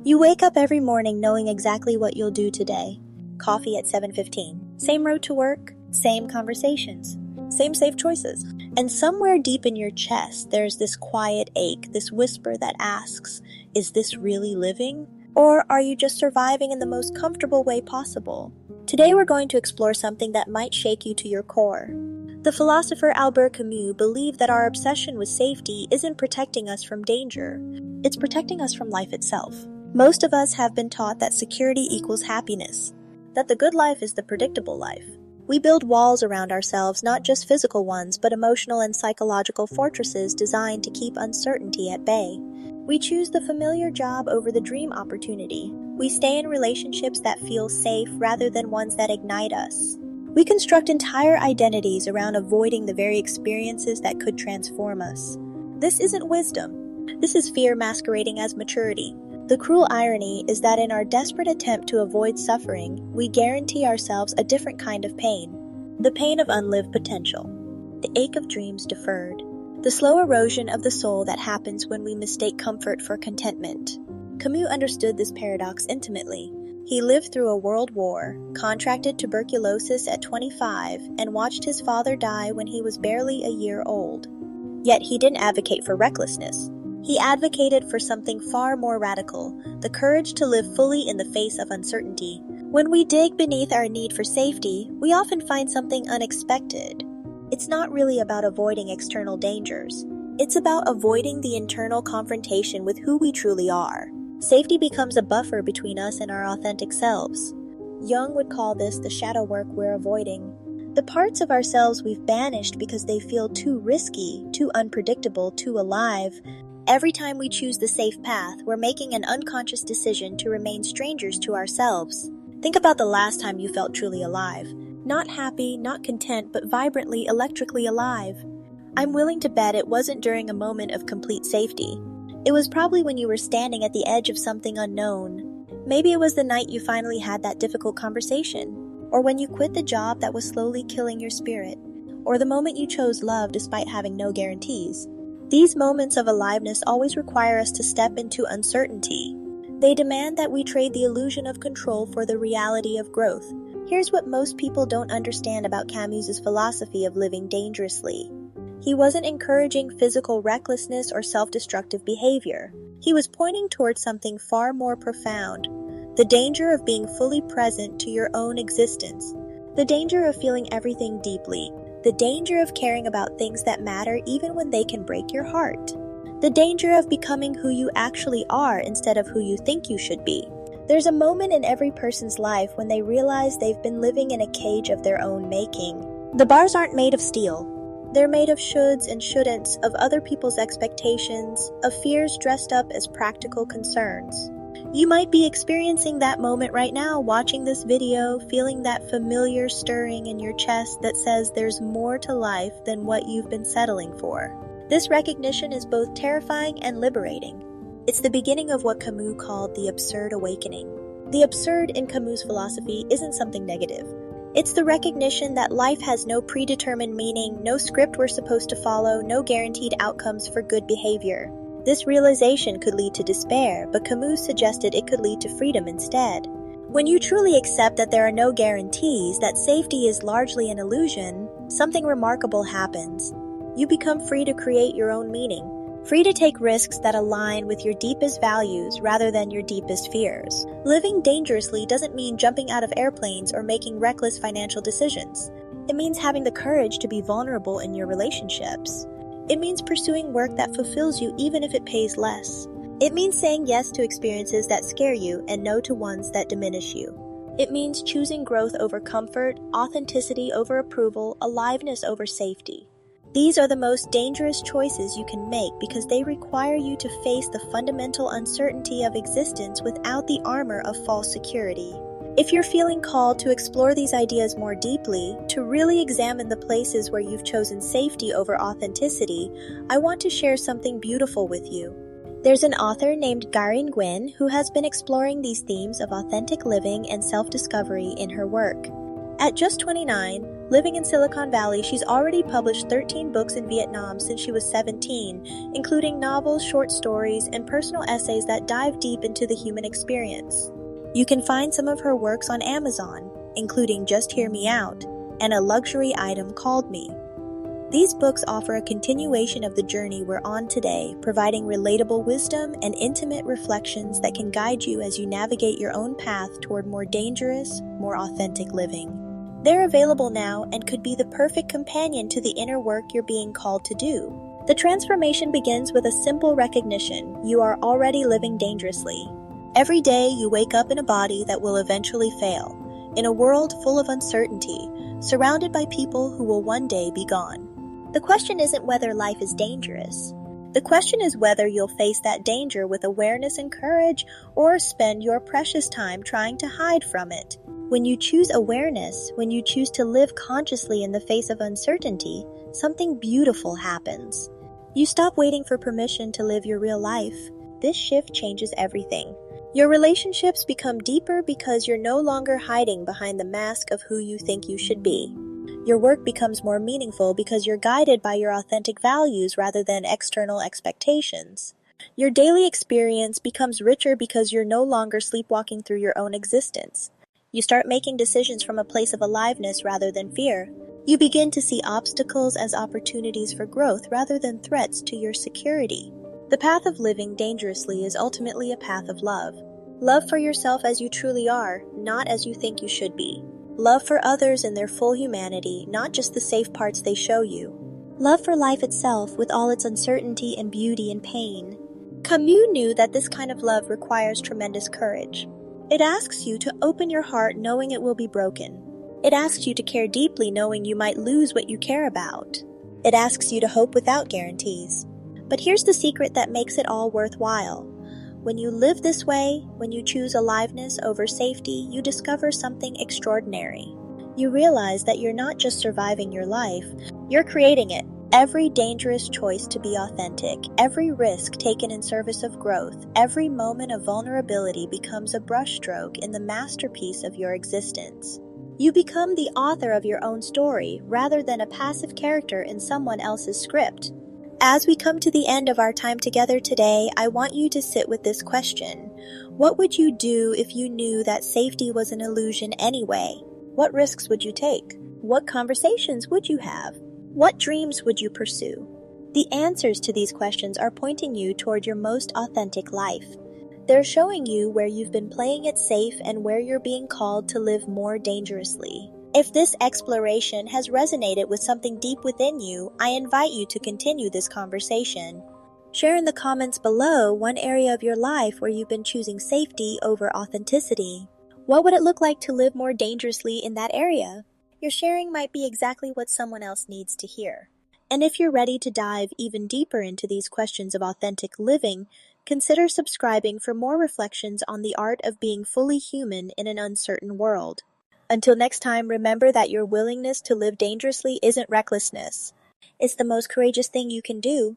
You wake up every morning knowing exactly what you'll do today. Coffee at 7:15. Same road to work, same conversations, same safe choices. And somewhere deep in your chest, there's this quiet ache, this whisper that asks, is this really living? Or are you just surviving in the most comfortable way possible? Today we're going to explore something that might shake you to your core. The philosopher Albert Camus believed that our obsession with safety isn't protecting us from danger. It's protecting us from life itself. Most of us have been taught that security equals happiness, that the good life is the predictable life. We build walls around ourselves, not just physical ones, but emotional and psychological fortresses designed to keep uncertainty at bay. We choose the familiar job over the dream opportunity. We stay in relationships that feel safe rather than ones that ignite us. We construct entire identities around avoiding the very experiences that could transform us. This isn't wisdom. This is fear masquerading as maturity. The cruel irony is that in our desperate attempt to avoid suffering, we guarantee ourselves a different kind of pain. The pain of unlived potential. The ache of dreams deferred. The slow erosion of the soul that happens when we mistake comfort for contentment. Camus understood this paradox intimately. He lived through a world war, contracted tuberculosis at 25, and watched his father die when he was barely a year old. Yet he didn't advocate for recklessness. He advocated for something far more radical, the courage to live fully in the face of uncertainty. When we dig beneath our need for safety, we often find something unexpected. It's not really about avoiding external dangers. It's about avoiding the internal confrontation with who we truly are. Safety becomes a buffer between us and our authentic selves. Jung would call this the shadow work we're avoiding. The parts of ourselves we've banished because they feel too risky, too unpredictable, too alive. Every time we choose the safe path, we're making an unconscious decision to remain strangers to ourselves. Think about the last time you felt truly alive. Not happy, not content, but vibrantly, electrically alive. I'm willing to bet it wasn't during a moment of complete safety. It was probably when you were standing at the edge of something unknown. Maybe it was the night you finally had that difficult conversation, or when you quit the job that was slowly killing your spirit, or the moment you chose love despite having no guarantees. These moments of aliveness always require us to step into uncertainty. They demand that we trade the illusion of control for the reality of growth. Here's what most people don't understand about Camus's philosophy of living dangerously. He wasn't encouraging physical recklessness or self-destructive behavior. He was pointing towards something far more profound. The danger of being fully present to your own existence. The danger of feeling everything deeply. The danger of caring about things that matter even when they can break your heart. The danger of becoming who you actually are instead of who you think you should be. There's a moment in every person's life when they realize they've been living in a cage of their own making. The bars aren't made of steel. They're made of shoulds and shouldn'ts, of other people's expectations, of fears dressed up as practical concerns. You might be experiencing that moment right now, watching this video, feeling that familiar stirring in your chest that says there's more to life than what you've been settling for. This recognition is both terrifying and liberating. It's the beginning of what Camus called the absurd awakening. The absurd in Camus' philosophy isn't something negative. It's the recognition that life has no predetermined meaning, no script we're supposed to follow, no guaranteed outcomes for good behavior. This realization could lead to despair, but Camus suggested it could lead to freedom instead. When you truly accept that there are no guarantees, that safety is largely an illusion, something remarkable happens. You become free to create your own meaning. Free to take risks that align with your deepest values rather than your deepest fears. Living dangerously doesn't mean jumping out of airplanes or making reckless financial decisions. It means having the courage to be vulnerable in your relationships. It means pursuing work that fulfills you even if it pays less. It means saying yes to experiences that scare you and no to ones that diminish you. It means choosing growth over comfort, authenticity over approval, aliveness over safety. These are the most dangerous choices you can make because they require you to face the fundamental uncertainty of existence without the armor of false security. If you're feeling called to explore these ideas more deeply, to really examine the places where you've chosen safety over authenticity, I want to share something beautiful with you. There's an author named Gary Nguyen who has been exploring these themes of authentic living and self-discovery in her work. At just 29, Living in Silicon Valley, she's already published 13 books in Vietnam since she was 17, including novels, short stories, and personal essays that dive deep into the human experience. You can find some of her works on Amazon, including Just Hear Me Out and a luxury item called Me. These books offer a continuation of the journey we're on today, providing relatable wisdom and intimate reflections that can guide you as you navigate your own path toward more dangerous, more authentic living. They're available now and could be the perfect companion to the inner work you're being called to do. The transformation begins with a simple recognition: you are already living dangerously. Every day you wake up in a body that will eventually fail, in a world full of uncertainty, surrounded by people who will one day be gone. The question isn't whether life is dangerous. The question is whether you'll face that danger with awareness and courage, or spend your precious time trying to hide from it. When you choose awareness, when you choose to live consciously in the face of uncertainty, something beautiful happens. You stop waiting for permission to live your real life. This shift changes everything. Your relationships become deeper because you're no longer hiding behind the mask of who you think you should be. Your work becomes more meaningful because you're guided by your authentic values rather than external expectations. Your daily experience becomes richer because you're no longer sleepwalking through your own existence. You start making decisions from a place of aliveness rather than fear. You begin to see obstacles as opportunities for growth rather than threats to your security. The path of living dangerously is ultimately a path of love. Love for yourself as you truly are, not as you think you should be. Love for others in their full humanity, not just the safe parts they show you. Love for life itself with all its uncertainty and beauty and pain. Camus knew that this kind of love requires tremendous courage. It asks you to open your heart knowing it will be broken. It asks you to care deeply knowing you might lose what you care about. It asks you to hope without guarantees. But here's the secret that makes it all worthwhile. When you live this way, when you choose aliveness over safety, you discover something extraordinary. You realize that you're not just surviving your life, you're creating it. Every dangerous choice to be authentic, every risk taken in service of growth, every moment of vulnerability becomes a brushstroke in the masterpiece of your existence. You become the author of your own story rather than a passive character in someone else's script. As we come to the end of our time together today, I want you to sit with this question. What would you do if you knew that safety was an illusion anyway? What risks would you take? What conversations would you have? What dreams would you pursue? The answers to these questions are pointing you toward your most authentic life. They're showing you where you've been playing it safe and where you're being called to live more dangerously. If this exploration has resonated with something deep within you, I invite you to continue this conversation. Share in the comments below one area of your life where you've been choosing safety over authenticity. What would it look like to live more dangerously in that area? Your sharing might be exactly what someone else needs to hear. And if you're ready to dive even deeper into these questions of authentic living, consider subscribing for more reflections on the art of being fully human in an uncertain world. Until next time, remember that your willingness to live dangerously isn't recklessness. It's the most courageous thing you can do.